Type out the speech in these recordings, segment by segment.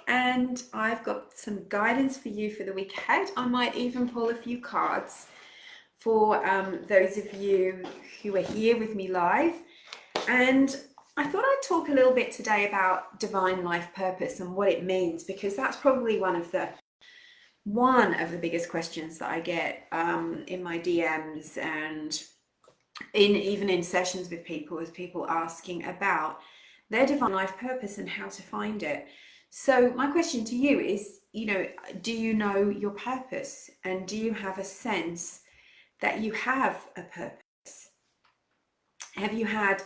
and I've got some guidance for you for the week ahead. I might even pull a few cards for those of you who are here with me live. And I thought I'd talk a little bit today about divine life purpose and what it means, because that's probably one of the biggest questions that I get in my DMs and even in sessions with people, is people asking about their divine life purpose and how to find it. So my question to you is, do you know your purpose, and do you have a sense that you have a purpose? Have you had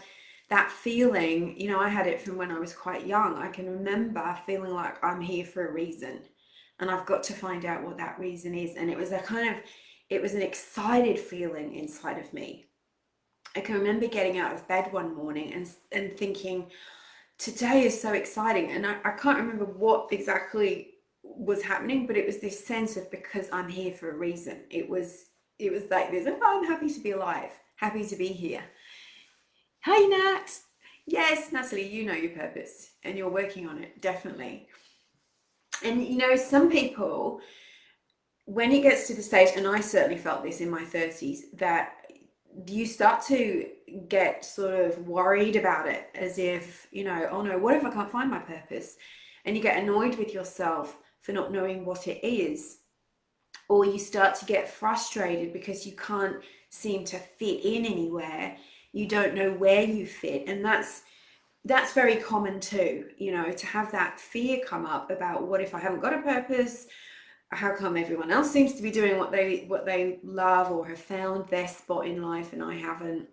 that feeling? I had it from when I was quite young. I can remember feeling like I'm here for a reason, and I've got to find out what that reason is. And it was an excited feeling inside of me. I can remember getting out of bed one morning and thinking, today is so exciting. And I can't remember what exactly was happening, but it was this sense of, because I'm here for a reason. It was like this: oh, I'm happy to be alive, happy to be here. Hi, Nat. Yes, Natalie, you know your purpose and you're working on it, definitely. And some people, when it gets to the stage, and I certainly felt this in my 30s, that you start to get sort of worried about it, as if, oh no, what if I can't find my purpose? And you get annoyed with yourself for not knowing what it is. Or you start to get frustrated because you can't seem to fit in anywhere. You don't know where you fit. And that's very common too, to have that fear come up about, what if I haven't got a purpose? How come everyone else seems to be doing what they love or have found their spot in life and I haven't?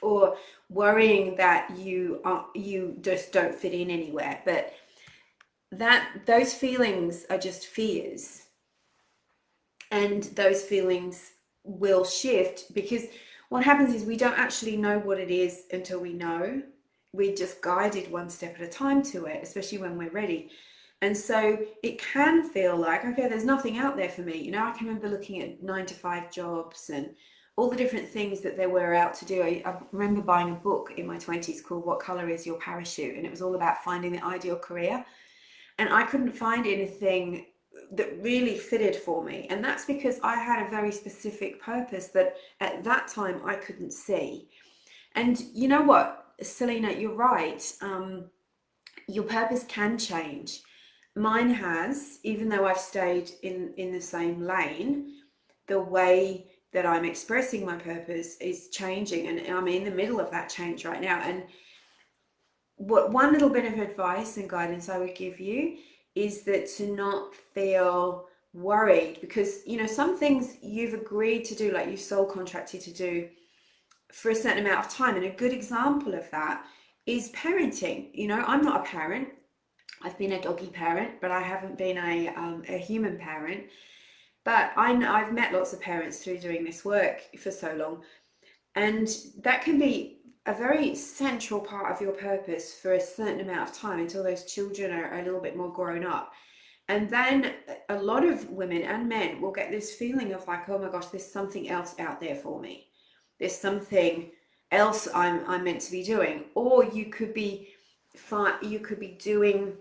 Or worrying that you just don't fit in anywhere. But those feelings are just fears, and those feelings will shift, because what happens is we don't actually know what it is until we know. We're just guided one step at a time to it, especially when we're ready. And so it can feel like, okay, there's nothing out there for me. I can remember looking at 9-to-5 jobs and all the different things that there were out to do. I remember buying a book in my 20s called What Color Is Your Parachute? And it was all about finding the ideal career. And I couldn't find anything that really fitted for me. And that's because I had a very specific purpose that at that time I couldn't see. And you know what, Selena, you're right. Your purpose can change. Mine has, even though I've stayed in the same lane. The way that I'm expressing my purpose is changing, and I'm in the middle of that change right now. And one little bit of advice and guidance I would give you is that to not feel worried, because some things you've agreed to do, like you soul contracted to do for a certain amount of time. And a good example of that is parenting. I'm not a parent. I've been a doggy parent, but I haven't been a human parent. But I've met lots of parents through doing this work for so long. And that can be a very central part of your purpose for a certain amount of time, until those children are a little bit more grown up. And then a lot of women and men will get this feeling of like, oh my gosh, there's something else out there for me. There's something else I'm meant to be doing. Or you could be doing,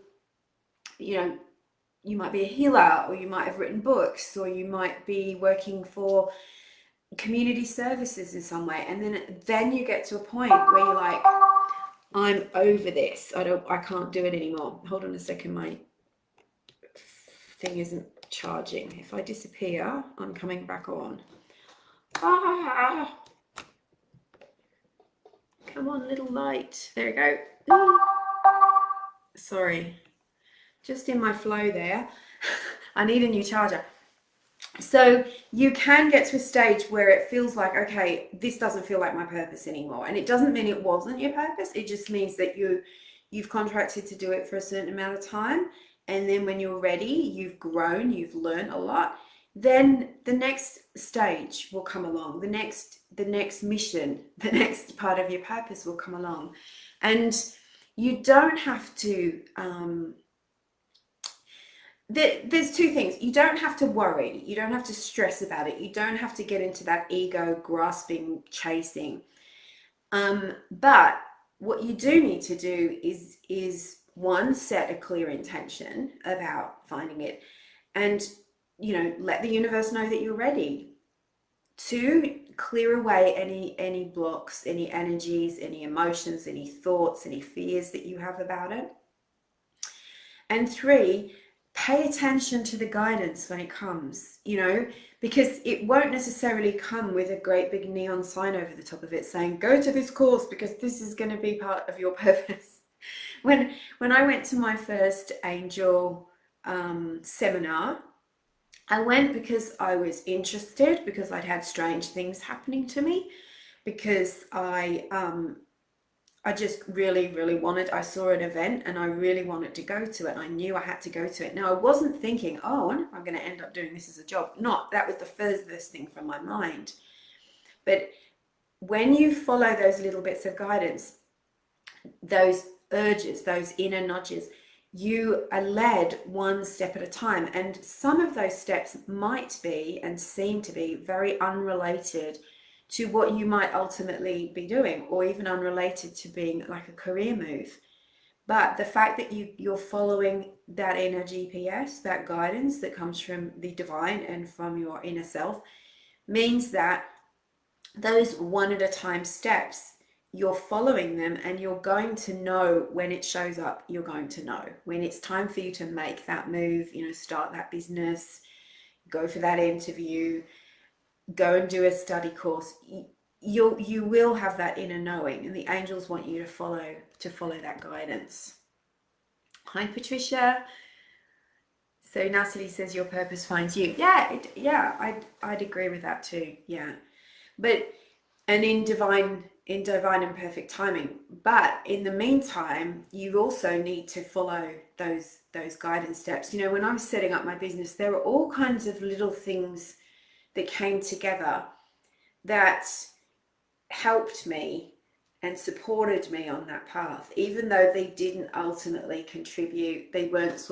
you might be a healer, or you might have written books, or you might be working for community services in some way. And then you get to a point where you're like, I'm over this. I can't do it anymore. Hold on a second, my thing isn't charging. If I disappear, I'm coming back on. Come on, little light. There we go. Sorry, just in my flow there. I need a new charger. So you can get to a stage where it feels like, okay, this doesn't feel like my purpose anymore. And it doesn't mean it wasn't your purpose. It just means that you've contracted to do it for a certain amount of time. And then when you're ready, you've grown, you've learned a lot. Then the next stage will come along. The next mission, the next part of your purpose will come along. And you don't have to there's two things. You don't have to worry. You don't have to stress about it. You don't have to get into that ego grasping, chasing. But what you do need to do is one, set a clear intention about finding it, and let the universe know that you're ready. Two, clear away any blocks, any energies, any emotions, any thoughts, any fears that you have about it. And three, pay attention to the guidance when it comes, because it won't necessarily come with a great big neon sign over the top of it saying, go to this course because this is going to be part of your purpose. When I went to my first angel seminar, I went because I was interested, because I'd had strange things happening to me, because I just really, really wanted, I saw an event and I really wanted to go to it. I knew I had to go to it. Now, I wasn't thinking, oh, I'm going to end up doing this as a job. Not, that was the furthest thing from my mind. But when you follow those little bits of guidance, those urges, those inner nudges, you are led one step at a time. And some of those steps might be and seem to be very unrelated to what you might ultimately be doing, or even unrelated to being like a career move. But the fact that you're following that inner GPS, that guidance that comes from the divine and from your inner self, means that those one at a time steps, you're following them, and you're going to know when it shows up. You're going to know when it's time for you to make that move, start that business, go for that interview, go and do a study course. You will have that inner knowing, and the angels want you to follow that guidance. Hi, Patricia. So Natalie says your purpose finds you. I'd agree with that too. Yeah, but and in divine and perfect timing. But in the meantime, you also need to follow those guidance steps. When I was setting up my business, there were all kinds of little things that came together that helped me and supported me on that path, even though they didn't ultimately contribute. They weren't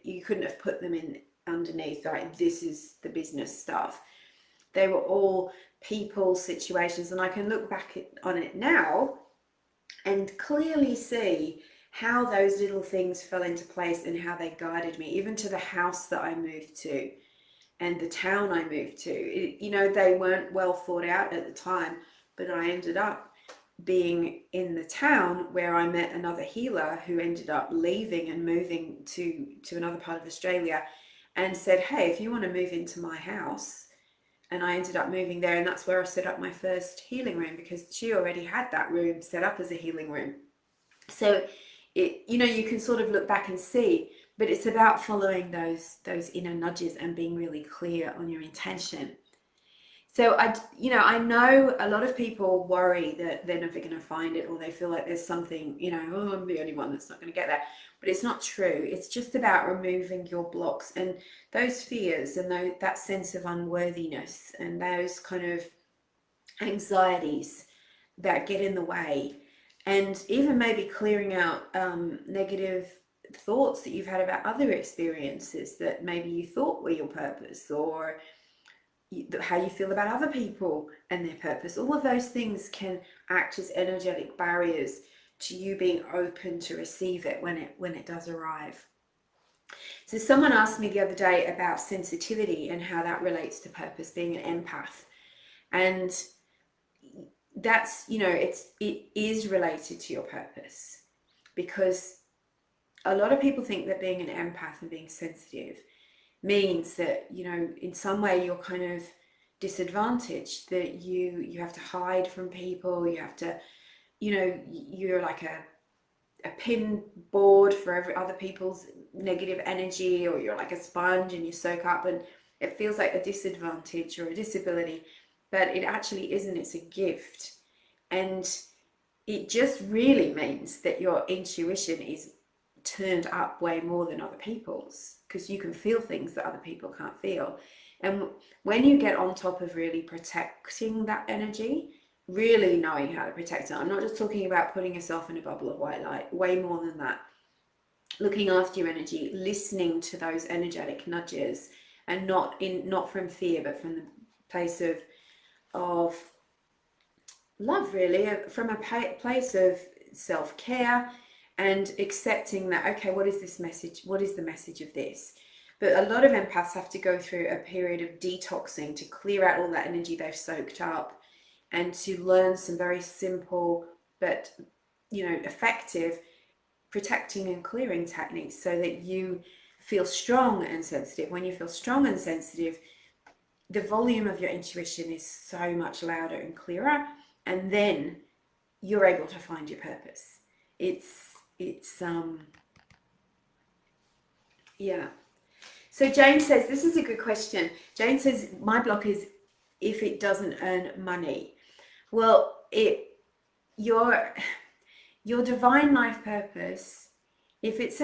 you couldn't have put them in underneath, right? This is the business stuff. They were all people, situations, and I can look back on it now and clearly see how those little things fell into place and how they guided me, even to the house that I moved to and the town I moved to. They weren't well thought out at the time, but I ended up being in the town where I met another healer who ended up leaving and moving to another part of Australia, and said, hey, if you want to move into my house. And I ended up moving there, and that's where I set up my first healing room, because she already had that room set up as a healing room. So you can sort of look back and see, but it's about following those inner nudges and being really clear on your intention. So I know a lot of people worry that they're never going to find it, or they feel like there's something, oh, I'm the only one that's not going to get there. But it's not true. It's just about removing your blocks and those fears and that sense of unworthiness and those kind of anxieties that get in the way, and even maybe clearing out negative thoughts that you've had about other experiences that maybe you thought were your purpose, or how you feel about other people and their purpose. All of those things can act as energetic barriers to you being open to receive it when it does arrive. So someone asked me the other day about sensitivity and how that relates to purpose, being an empath. And that's, it is related to your purpose, because a lot of people think that being an empath and being sensitive means that, in some way you're kind of disadvantaged, that you have to hide from people, you have to, you're like a pin board for other people's negative energy, or you're like a sponge and you soak up, and it feels like a disadvantage or a disability, but it actually isn't. It's a gift. And it just really means that your intuition is turned up way more than other people's, because you can feel things that other people can't feel. And when you get on top of really protecting that energy, really knowing how to protect it, I'm not just talking about putting yourself in a bubble of white light, way more than that. Looking after your energy, listening to those energetic nudges, and not from fear, but from the place of love, really, from a place of self-care, and accepting that, okay, what is this message? What is the message of this? But a lot of empaths have to go through a period of detoxing to clear out all that energy they've soaked up, and to learn some very simple but, effective protecting and clearing techniques so that you feel strong and sensitive. When you feel strong and sensitive, the volume of your intuition is so much louder and clearer, and then you're able to find your purpose. Yeah. So Jane says, this is a good question. Jane says, my block is if it doesn't earn money. Well, your divine life purpose, if it's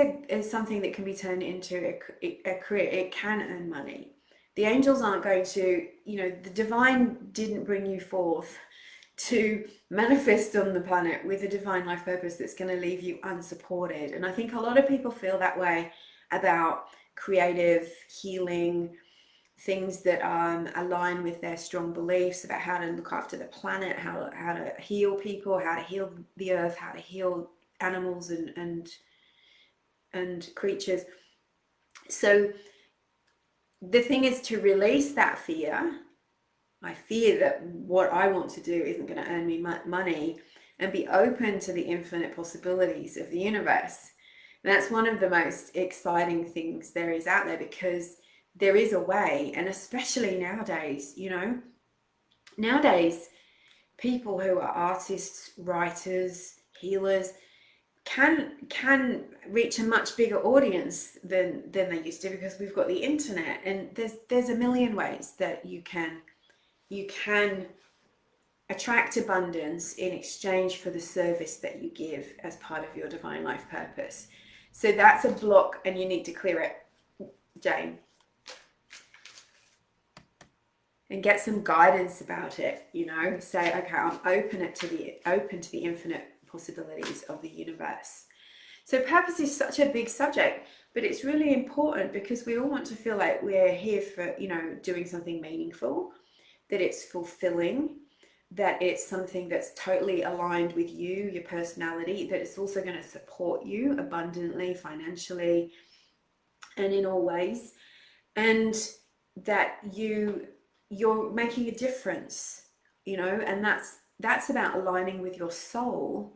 something that can be turned into a career, it can earn money. The angels aren't going to, the divine didn't bring you forth to manifest on the planet with a divine life purpose that's going to leave you unsupported. And I think a lot of people feel that way about creative healing, things that align with their strong beliefs about how to look after the planet, how to heal people, how to heal the earth, how to heal animals and creatures. So the thing is to release that fear. I fear that what I want to do isn't going to earn me money, and be open to the infinite possibilities of the universe. And that's one of the most exciting things there is out there, because there is a way. And especially nowadays, nowadays people who are artists, writers, healers can reach a much bigger audience than they used to, because we've got the internet, and there's a million ways that you can attract abundance in exchange for the service that you give as part of your divine life purpose. So that's a block, and you need to clear it, Jane, and get some guidance about it. Say, okay, I'm open to the infinite possibilities of the universe. So purpose is such a big subject, but it's really important, because we all want to feel like we're here for, doing something meaningful, that it's fulfilling, that it's something that's totally aligned with you, your personality, that it's also going to support you abundantly, financially, and in all ways, and that you're making a difference, and that's about aligning with your soul.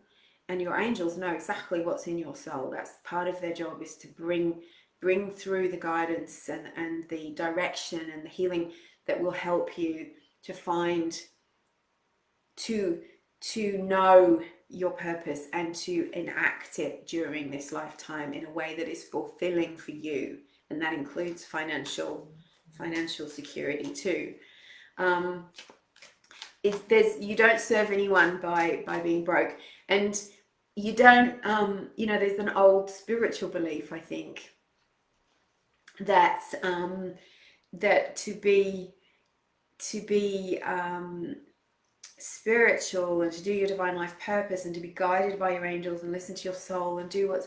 And your angels know exactly what's in your soul. That's part of their job, is to bring through the guidance and the direction and the healing that will help you to find, to know your purpose, and to enact it during this lifetime in a way that is fulfilling for you. And that includes financial security too. You don't serve anyone by being broke, and you don't, there's an old spiritual belief, I think, that that to be spiritual, and to do your divine life purpose, and to be guided by your angels, and listen to your soul, and do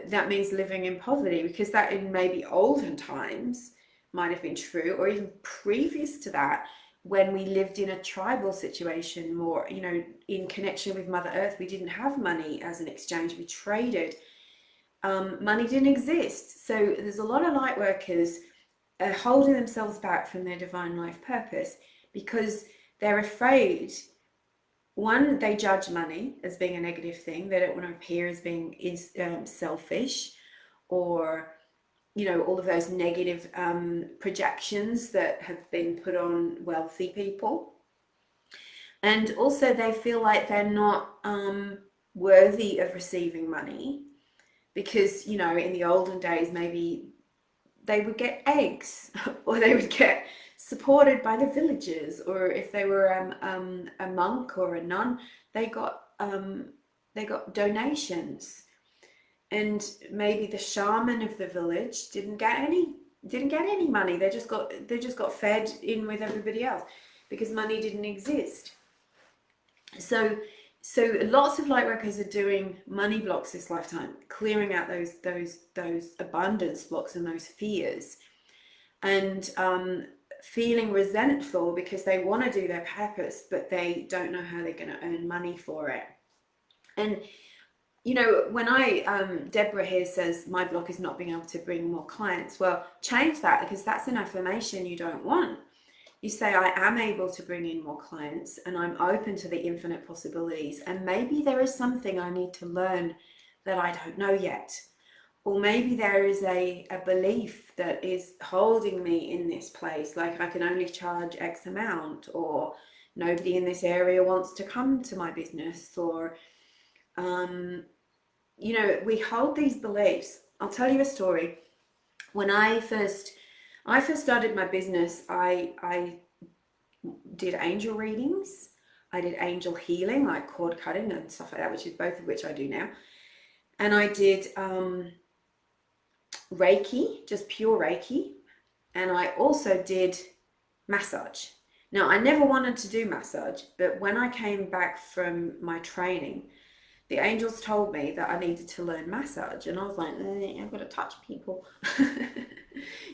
that means living in poverty, because that in maybe olden times might have been true, or even previous to that, when we lived in a tribal situation, more, in connection with Mother Earth. We didn't have money as an exchange, we traded. Money didn't exist. So there's a lot of light workers holding themselves back from their divine life purpose, because they're afraid. One, they judge money as being a negative thing. They don't want to appear as being selfish, or all of those negative projections that have been put on wealthy people. And also they feel like they're not worthy of receiving money, because in the olden days, maybe they would get eggs or they would get supported by the villagers, or if they were a monk or a nun, they got donations. And maybe the shaman of the village didn't get any money. They just got fed in with everybody else, because money didn't exist. So lots of light workers are doing money blocks this lifetime, clearing out those abundance blocks and those fears, and feeling resentful because they want to do their purpose, but they don't know how they're going to earn money for it. And you know, when Deborah here says my block is not being able to bring more clients, well, change that, because that's an affirmation you don't want. You say, I am able to bring in more clients and I'm open to the infinite possibilities. And maybe there is something I need to learn that I don't know yet. Or maybe there is a belief that is holding me in this place, like I can only charge X amount, or nobody in this area wants to come to my business, or you know, we hold these beliefs. I'll tell you a story. When I first started my business, I did angel readings. I did angel healing, like cord cutting and stuff like that, which is both of which I do now. And I did Reiki, just pure Reiki. And I also did massage. Now, I never wanted to do massage, but when I came back from my training, the angels told me that I needed to learn massage. And I was like, I've got to touch people.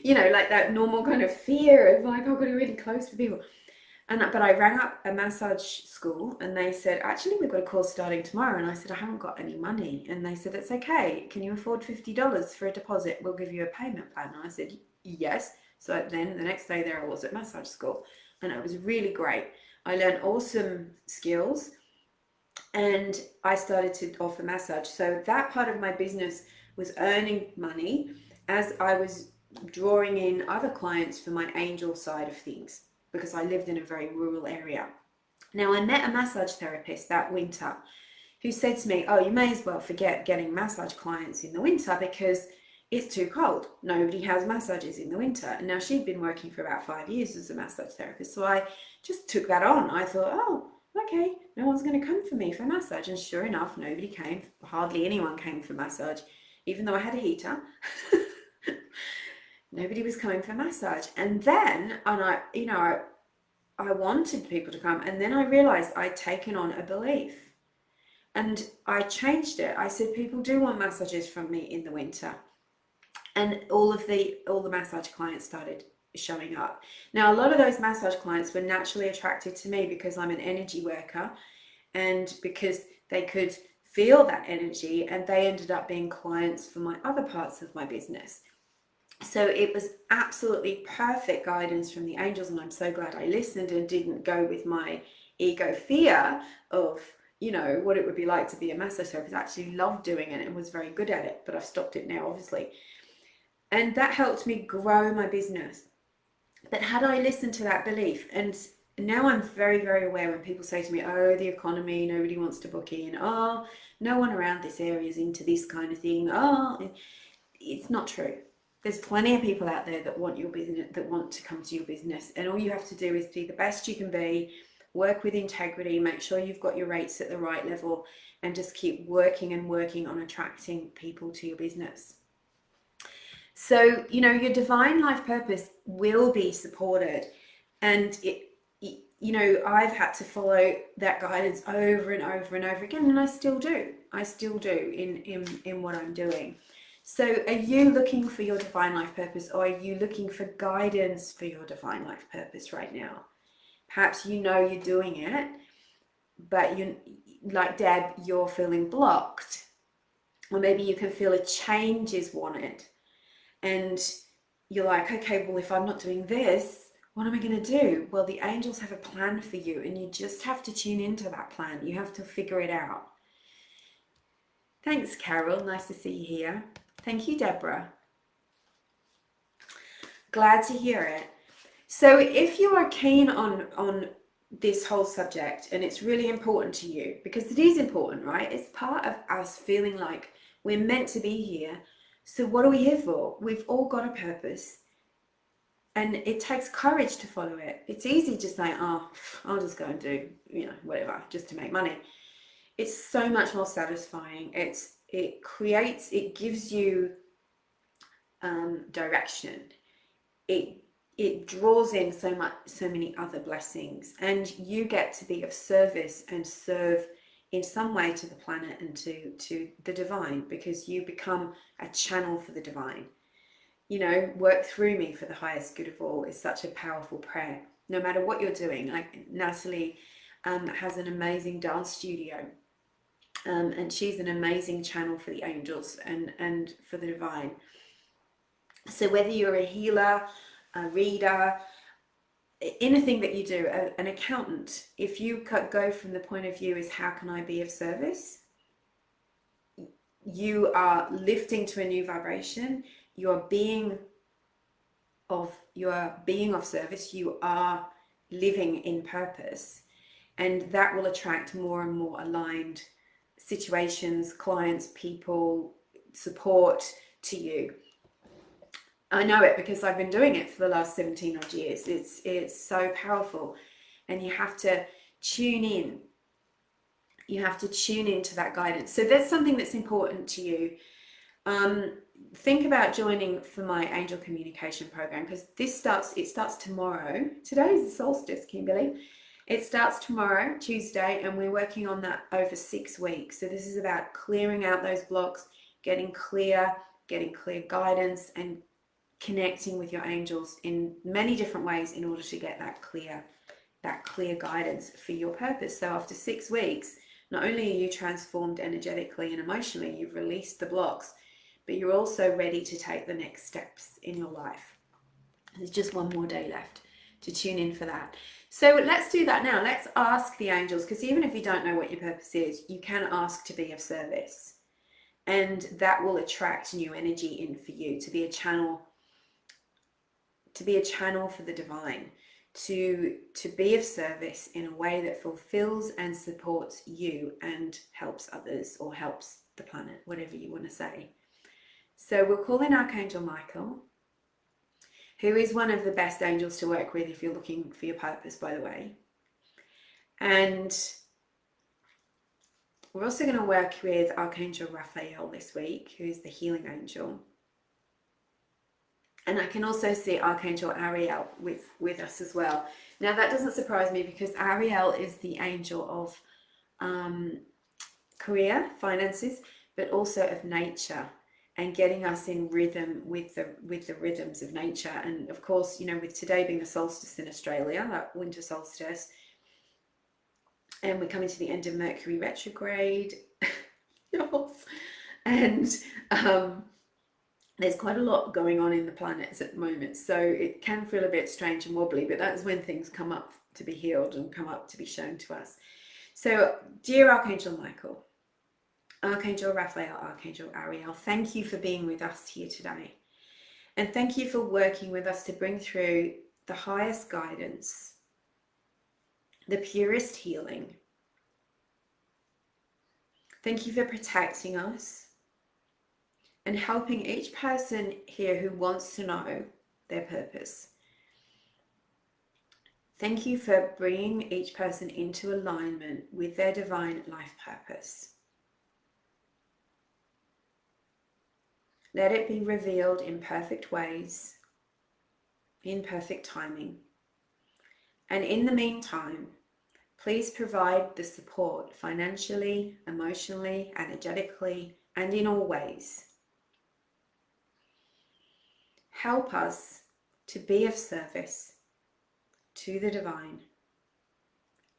You know, like that normal kind of fear of like, I've got to be really close to people. But I rang up a massage school and they said, actually, we've got a course starting tomorrow. And I said, I haven't got any money. And they said, it's okay. Can you afford $50 for a deposit? We'll give you a payment plan. And I said, yes. So then the next day there I was at massage school, and it was really great. I learned awesome skills and I started to offer massage. So that part of my business was earning money as I was drawing in other clients for my angel side of things, because I lived in a very rural area. Now, I met a massage therapist that winter who said to me, oh, you may as well forget getting massage clients in the winter because it's too cold. Nobody has massages in the winter. And now she'd been working for about 5 years as a massage therapist. So I just took that on. I thought, oh, okay, no one's going to come for me for massage. And sure enough, nobody came. Hardly anyone came for massage, even though I had a heater. Nobody was coming for massage. And then, I wanted people to come. And then I realized I'd taken on a belief. And I changed it. I said, people do want massages from me in the winter. And all the massage clients started showing up. Now, a lot of those massage clients were naturally attracted to me because I'm an energy worker, and because they could feel that energy, and they ended up being clients for my other parts of my business. So it was absolutely perfect guidance from the angels, and I'm so glad I listened and didn't go with my ego fear of, you know, what it would be like to be a massage therapist. I actually loved doing it and was very good at it, but I've stopped it now, obviously. And that helped me grow my business. But had I listened to that belief, and now I'm very, very aware when people say to me, oh, the economy, nobody wants to book in, oh, no one around this area is into this kind of thing, oh, it's not true. There's plenty of people out there that want your business, that want to come to your business, and all you have to do is be the best you can be, work with integrity, make sure you've got your rates at the right level, and just keep working and working on attracting people to your business. So, you know, your divine life purpose will be supported. And you know, I've had to follow that guidance over and over and over again, and I still do. I still do in what I'm doing. So are you looking for your divine life purpose, or are you looking for guidance for your divine life purpose right now? Perhaps you know you're doing it, but you, like Deb, you're feeling blocked. Or maybe you can feel a change is wanted. And you're like, okay, well, if I'm not doing this, what am I going to do? Well, the angels have a plan for you, and you just have to tune into that plan. You have to figure it out. Thanks, Carol. Nice to see you here. Thank you, Deborah. Glad to hear it. So if you are keen on this whole subject, and it's really important to you, because it is important, right? It's part of us feeling like we're meant to be here. So what are we here for? We've all got a purpose, and it takes courage to follow it. It's easy to say, oh, I'll just go and do, you know, whatever, just to make money. It's so much more satisfying. It gives you direction. It draws in so many other blessings, and you get to be of service and serve in some way to the planet and to the divine, because you become a channel for the divine. You know, work through me for the highest good of all is such a powerful prayer. No matter what you're doing, like Natalie has an amazing dance studio, And she's an amazing channel for the angels and for the divine. So whether you're a healer, a reader, anything that you do, an accountant, if you go from the point of view is how can I be of service, you are lifting to a new vibration. You are being of service. You are living in purpose, and that will attract more and more aligned situations, clients, people, support to you. I know it because I've been doing it for the last 17 odd years. It's so powerful, and you have to tune in. You have to tune into that guidance. So there's something that's important to you. Think about joining for my angel communication program, because it starts tomorrow. Today is the solstice, Kimberly. It starts tomorrow, Tuesday, and we're working on that over 6 weeks. So this is about clearing out those blocks, getting clear guidance, and connecting with your angels in many different ways in order to get that clear guidance for your purpose. So after 6 weeks, not only are you transformed energetically and emotionally, you've released the blocks, but you're also ready to take the next steps in your life. There's just one more day left to tune in for that. So let's do that now. Let's ask the angels, because even if you don't know what your purpose is, you can ask to be of service. And that will attract new energy in for you, to be a channel for the divine, to be of service in a way that fulfills and supports you and helps others, or helps the planet, whatever you want to say. So we'll call in Archangel Michael, who is one of the best angels to work with if you're looking for your purpose, by the way. And we're also going to work with Archangel Raphael this week, who is the healing angel. And I can also see Archangel Ariel with us as well. Now that doesn't surprise me, because Ariel is the angel of career, finances, but also of nature, and getting us in rhythm with the rhythms of nature. And of course, you know, with today being the solstice in Australia, that winter solstice, and we're coming to the end of Mercury retrograde, and there's quite a lot going on in the planets at the moment, so it can feel a bit strange and wobbly, but that's when things come up to be healed and come up to be shown to us. So, dear Archangel Michael, Archangel Raphael, Archangel Ariel, thank you for being with us here today. And thank you for working with us to bring through the highest guidance, the purest healing. Thank you for protecting us and helping each person here who wants to know their purpose. Thank you for bringing each person into alignment with their divine life purpose. Let it be revealed in perfect ways, in perfect timing. And in the meantime, please provide the support financially, emotionally, energetically, and in all ways. Help us to be of service to the divine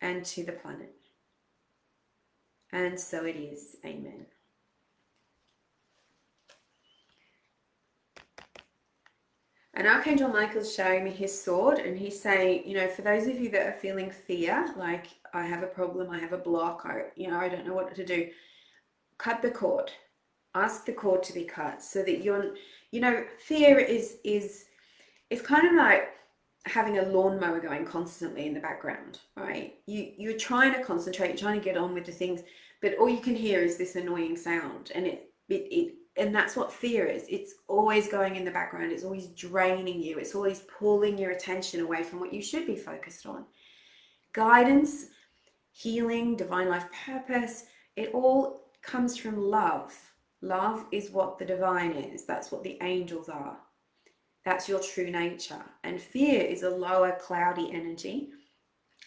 and to the planet. And so it is. Amen. And Archangel Michael's showing me his sword, and he's saying, you know, for those of you that are feeling fear, like I have a problem, I have a block, I don't know what to do, cut the cord. Ask the cord to be cut, so that fear is it's kind of like having a lawnmower going constantly in the background, right? You're trying to concentrate, you're trying to get on with the things, but all you can hear is this annoying sound, and and that's what fear is. It's always going in the background. It's always draining you. It's always pulling your attention away from what you should be focused on. Guidance, healing, divine life purpose, it all comes from love. Love is what the divine is. That's what the angels are. That's your true nature. And fear is a lower, cloudy energy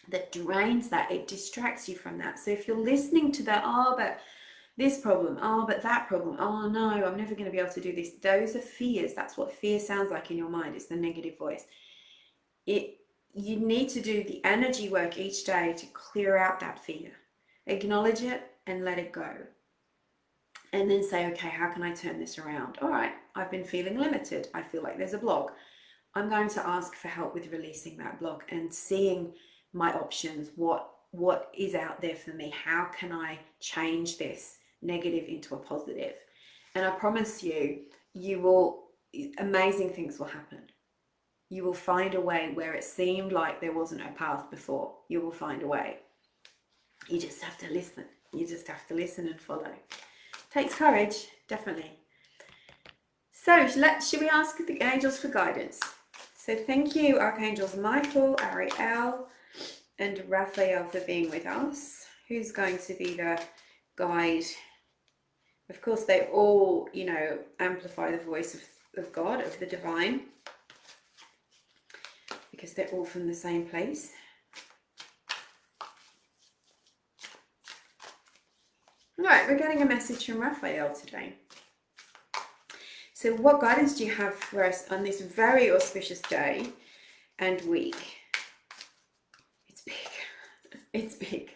that drains that. It distracts you from that. So if you're listening to that, but this problem, but that problem, no, I'm never going to be able to do this. Those are fears. That's what fear sounds like in your mind. It's the negative voice. You need to do the energy work each day to clear out that fear. Acknowledge it, and let it go. And then say, okay, how can I turn this around? All right, I've been feeling limited. I feel like there's a block. I'm going to ask for help with releasing that block and seeing my options. What is out there for me? How can I change this negative into a positive? And I promise you, amazing things will happen. You will find a way where it seemed like there wasn't a path before. You will find a way. You just have to listen. You just have to listen and follow. Takes courage, definitely. So should we ask the angels for guidance? So thank you, Archangels Michael, Ariel, and Raphael for being with us. Who's going to be the guide? Of course, they all, amplify the voice of God, of the divine, because they're all from the same place. All right, we're getting a message from Raphael today. So what guidance do you have for us on this very auspicious day and week? It's big. It's big.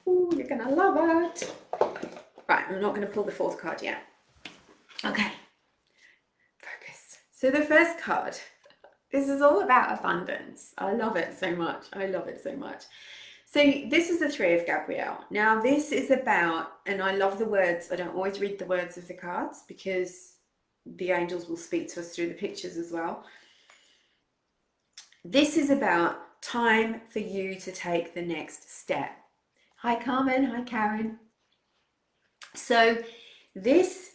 Ooh, you're going to love it. Right, I'm not going to pull the fourth card yet. Okay. Focus. So the first card, this is all about abundance. I love it so much. I love it so much. So this is the Three of Gabrielle. Now this is about, and I love the words, I don't always read the words of the cards because the angels will speak to us through the pictures as well. This is about time for you to take the next step. Hi Carmen, hi Karen. So this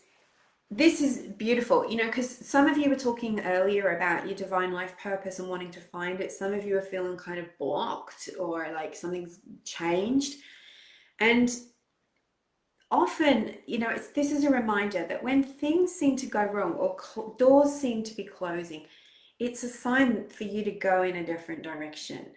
is beautiful, because some of you were talking earlier about your divine life purpose and wanting to find it. Some of you are feeling kind of blocked or like something's changed. And often, this is a reminder that when things seem to go wrong or doors seem to be closing, it's a sign for you to go in a different direction.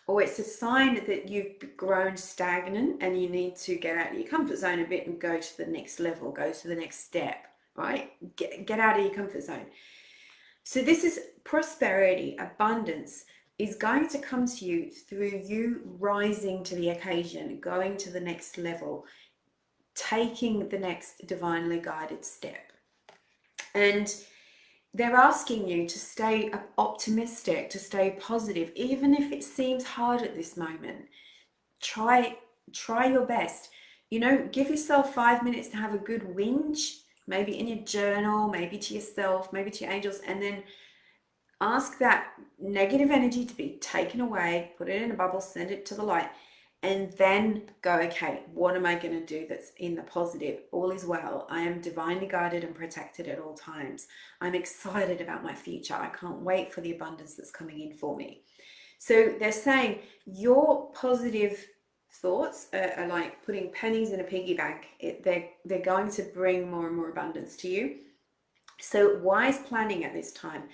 Or it's a sign that you've grown stagnant and you need to get out of your comfort zone a bit and go to the next level, go to the next step. Right? Get out of your comfort zone. So this is prosperity, abundance is going to come to you through you rising to the occasion, going to the next level, taking the next divinely guided step. And they're asking you to stay optimistic, to stay positive, even if it seems hard at this moment. Try your best. Give yourself 5 minutes to have a good whinge. Maybe in your journal, maybe to yourself, maybe to your angels, and then ask that negative energy to be taken away, put it in a bubble, send it to the light, and then go, okay, what am I going to do that's in the positive? All is well. I am divinely guided and protected at all times. I'm excited about my future. I can't wait for the abundance that's coming in for me. So they're saying your positive thoughts are like putting pennies in a piggy bank. They're going to bring more and more abundance to you. So wise planning at this time,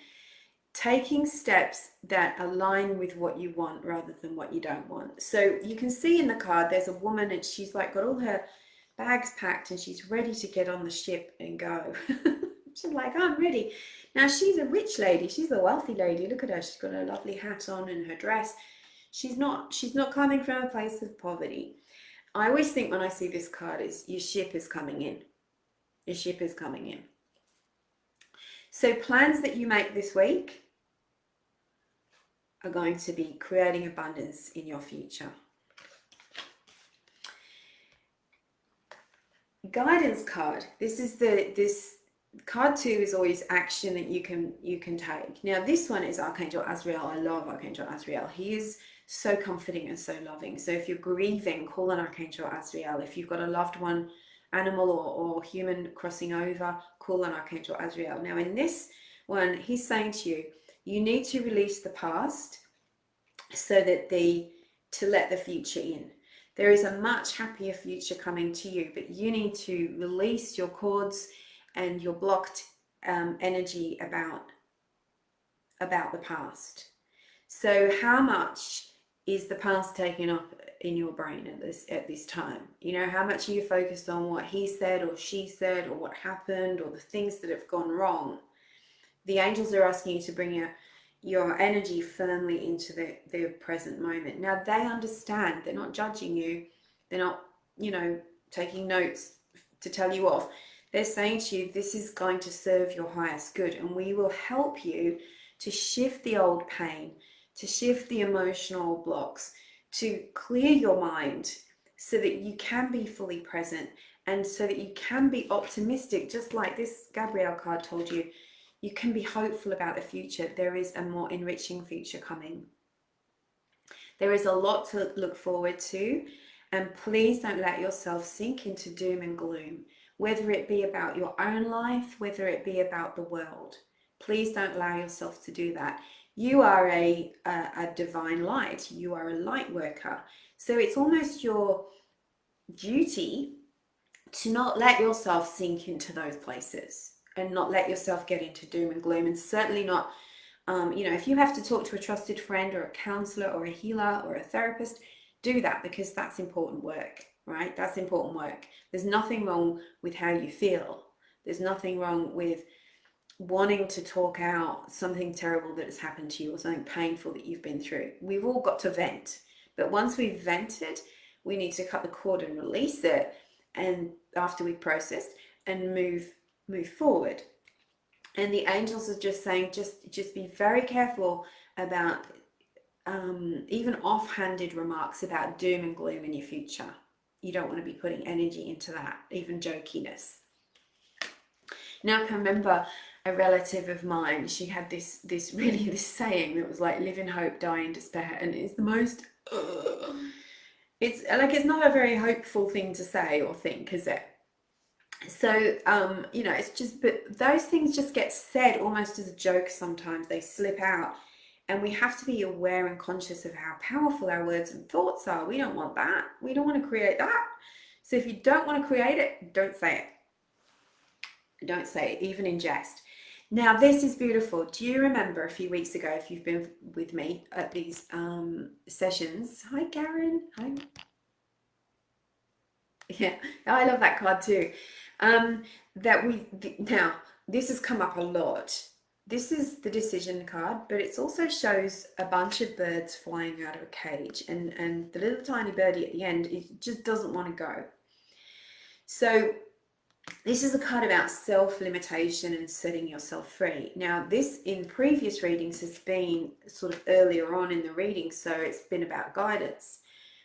taking steps that align with what you want rather than what you don't want. So you can see in the card there's a woman and she's like got all her bags packed and she's ready to get on the ship and go. She's like, I'm ready. Now she's a rich lady, she's a wealthy lady. Look at her, she's got a lovely hat on and her dress. She's not coming from a place of poverty. I always think when I see this card is your ship is coming in. Your ship is coming in. So plans that you make this week are going to be creating abundance in your future. Guidance card. This card 2 is always action that you can take. Now this one is Archangel Azrael. I love Archangel Azrael. He is so comforting and so loving. So if you're grieving, call on Archangel Azrael. If you've got a loved one, animal or human crossing over, call on Archangel Azrael. Now in this one, he's saying to you, you need to release the past so that to let the future in. There is a much happier future coming to you, but you need to release your cords and your blocked energy about the past. So how much is the past taking up in your brain at this time? How much are you focused on what he said or she said or what happened or the things that have gone wrong? The angels are asking you to bring your energy firmly into the present moment. Now they understand, they're not judging you, they're not, you know, taking notes to tell you off. They're saying to you, this is going to serve your highest good, and we will help you to shift the old pain, to shift the emotional blocks, to clear your mind so that you can be fully present and so that you can be optimistic, just like this Gabrielle card told you. You can be hopeful about the future. There is a more enriching future coming. There is a lot to look forward to, and please don't let yourself sink into doom and gloom, whether it be about your own life, whether it be about the world. Please don't allow yourself to do that. You are a divine light. You are a light worker. So it's almost your duty to not let yourself sink into those places and not let yourself get into doom and gloom, and certainly not, you know, if you have to talk to a trusted friend or a counselor or a healer or a therapist, do that, because that's important work, right? That's important work. There's nothing wrong with how you feel. There's nothing wrong with wanting to talk out something terrible that has happened to you or something painful that you've been through. We've all got to vent, but once we've vented, we need to cut the cord and release it, and after we've processed, and move forward. And the angels are just saying, just be very careful about even offhanded remarks about doom and gloom in your future. You don't want to be putting energy into that, even jokiness. Now I can remember a relative of mine, she had this saying that was like, live in hope, die in despair, and it's the most it's like, it's not a very hopeful thing to say or think, is it? So you know, it's just, but those things just get said almost as a joke. Sometimes they slip out, and we have to be aware and conscious of how powerful our words and thoughts are. We don't want that. We don't want to create that. So if you don't want to create it, don't say it. Don't say it, even in jest. Now this is beautiful. Do you remember a few weeks ago, if you've been with me at these sessions? Hi Karen. Hi. Yeah, I love that card too. Now this has come up a lot. This is the decision card, but it also shows a bunch of birds flying out of a cage, and the little tiny birdie at the end, it just doesn't want to go. So this is a card about self-limitation and setting yourself free. Now this in previous readings has been sort of earlier on in the reading, so it's been about guidance.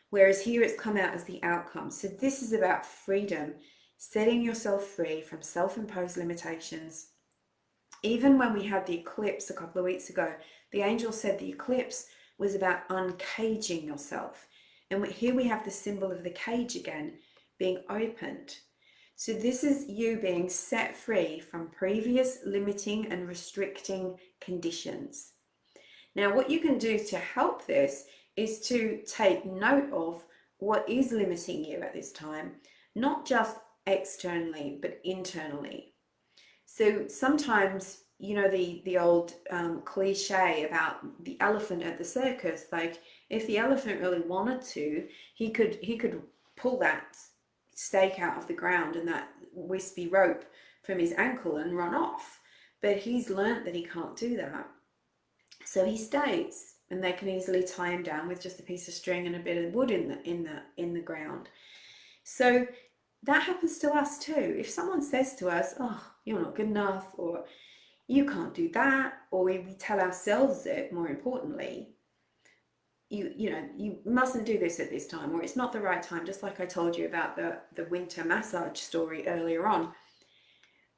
Whereas here it's come out as the outcome. So this is about freedom, setting yourself free from self-imposed limitations. Even when we had the eclipse a couple of weeks ago, the angel said the eclipse was about uncaging yourself. And here we have the symbol of the cage again, being opened. So this is you being set free from previous limiting and restricting conditions. Now, what you can do to help this is to take note of what is limiting you at this time, not just externally, but internally. So sometimes, you know, the old cliche about the elephant at the circus, like if the elephant really wanted to, he could pull that stake out of the ground and that wispy rope from his ankle and run off. But he's learnt that he can't do that. So he stays, and they can easily tie him down with just a piece of string and a bit of wood in the ground. So that happens to us too. If someone says to us, "Oh, you're not good enough," or "You can't do that," or we tell ourselves it, more importantly, you know, you mustn't do this at this time, or it's not the right time, just like I told you about the winter massage story earlier on.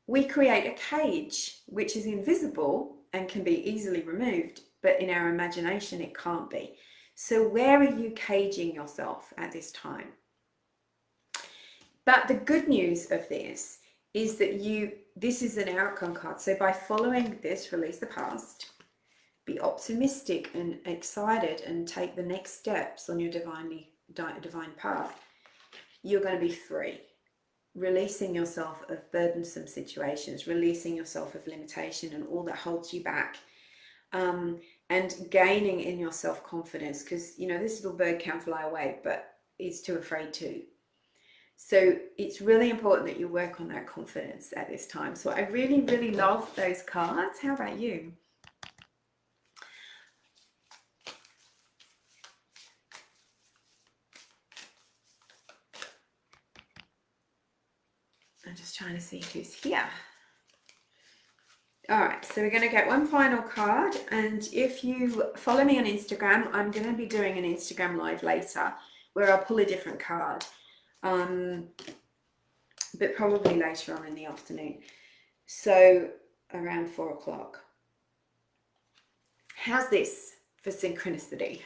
We create a cage which is invisible and can be easily removed, but in our imagination it can't be. So where are you caging yourself at this time? But the good news of this is that this is an outcome card. So by following this, release the past, be optimistic and excited, and take the next steps on your divine path, you're going to be free. Releasing yourself of burdensome situations, releasing yourself of limitation and all that holds you back, and gaining in your self-confidence, because, you know, this little bird can fly away, but it's too afraid to. So it's really important that you work on that confidence at this time. So I really, really love those cards. How about you? trying to see who's here. All right, so we're going to get one final card, and if you follow me on Instagram, I'm going to be doing an Instagram live later where I'll pull a different card, but probably later on in the afternoon, so around 4 o'clock. How's this for synchronicity?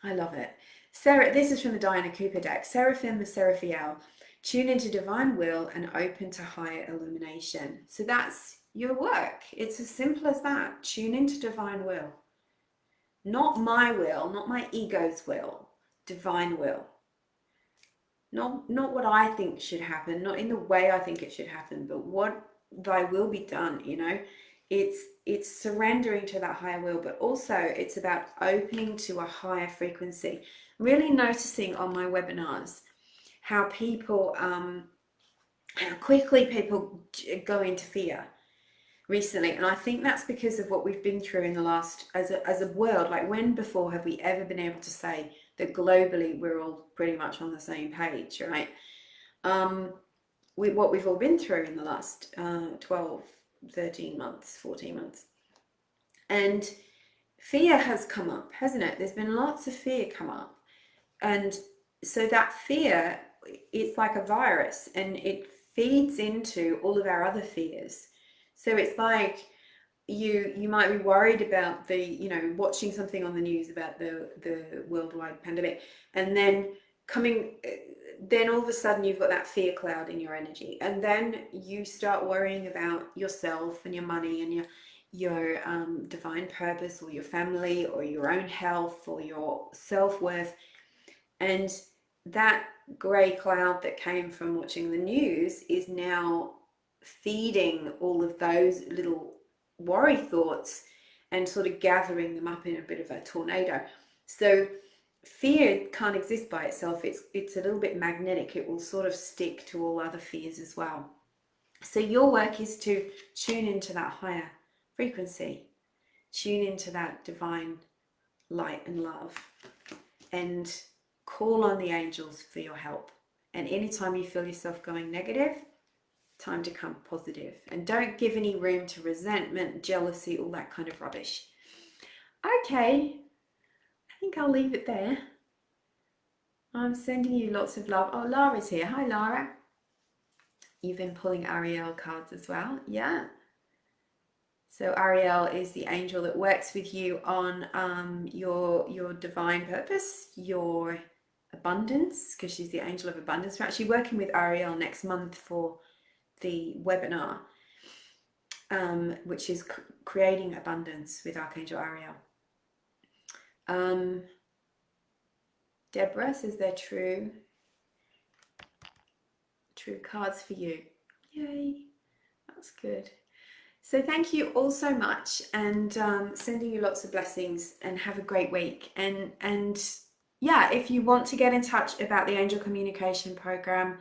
I love it. Sarah, this is from the Diana Cooper deck. Seraphim, the Seraphiel. Tune into divine will and open to higher illumination. So that's your work. It's as simple as that. Tune into divine will. Not my will, not my ego's will. Divine will. Not what I think should happen, not in the way I think it should happen, but what thy will be done, you know. It's surrendering to that higher will, but also it's about opening to a higher frequency. Really noticing on my webinars how people, how quickly people go into fear recently, and I think that's because of what we've been through in the last, as a world. Like, when before have we ever been able to say that globally we're all pretty much on the same page, right? What we've all been through in the last 12, 13 months, 14 months. And fear has come up, hasn't it? There's been lots of fear come up. And so that fear, it's like a virus, and it feeds into all of our other fears. So it's like you might be worried about watching something on the news about the worldwide pandemic, and then all of a sudden you've got that fear cloud in your energy, and then you start worrying about yourself and your money and your divine purpose, or your family, or your own health, or your self-worth. And that grey cloud that came from watching the news is now feeding all of those little worry thoughts and sort of gathering them up in a bit of a tornado. So fear can't exist by itself. It's a little bit magnetic. It will sort of stick to all other fears as well. So your work is to tune into that higher frequency, tune into that divine light and love, and call on the angels for your help. And anytime you feel yourself going negative, time to come positive, and don't give any room to resentment, jealousy, all that kind of rubbish. Okay, I think I'll leave it there. I'm sending you lots of love. Oh, Lara's here. Hi, Lara. You've been pulling Ariel cards as well. Yeah. So Ariel is the angel that works with you on your divine purpose, your abundance, because she's the angel of abundance. We're actually working with Ariel next month for the webinar, which is creating abundance with Archangel Ariel. Deborah says they're true cards for you. Yay, that's good. So thank you all so much, and sending you lots of blessings, and have a great week. And yeah, if you want to get in touch about the Angel Communication Program,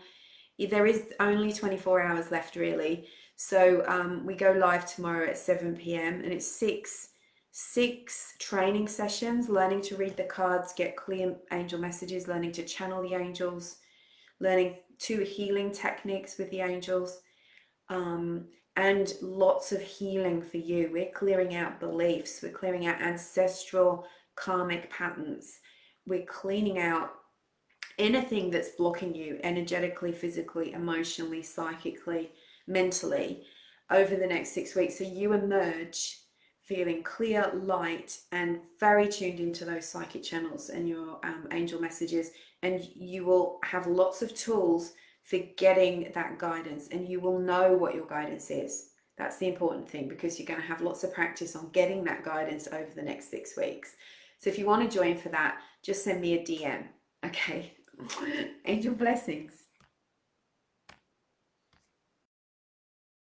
there is only 24 hours left, really. So we go live tomorrow at 7 p.m. and it's six training sessions: learning to read the cards, get clear angel messages, learning to channel the angels, learning 2 healing techniques with the angels, and lots of healing for you. We're clearing out beliefs, we're clearing out ancestral karmic patterns, we're cleaning out anything that's blocking you energetically, physically, emotionally, psychically, mentally over the next 6 weeks. So you emerge feeling clear, light, and very tuned into those psychic channels and your angel messages. And you will have lots of tools for getting that guidance, and you will know what your guidance is. That's the important thing, because you're going to have lots of practice on getting that guidance over the next 6 weeks. So if you want to join for that, just send me a DM. Okay. Angel blessings.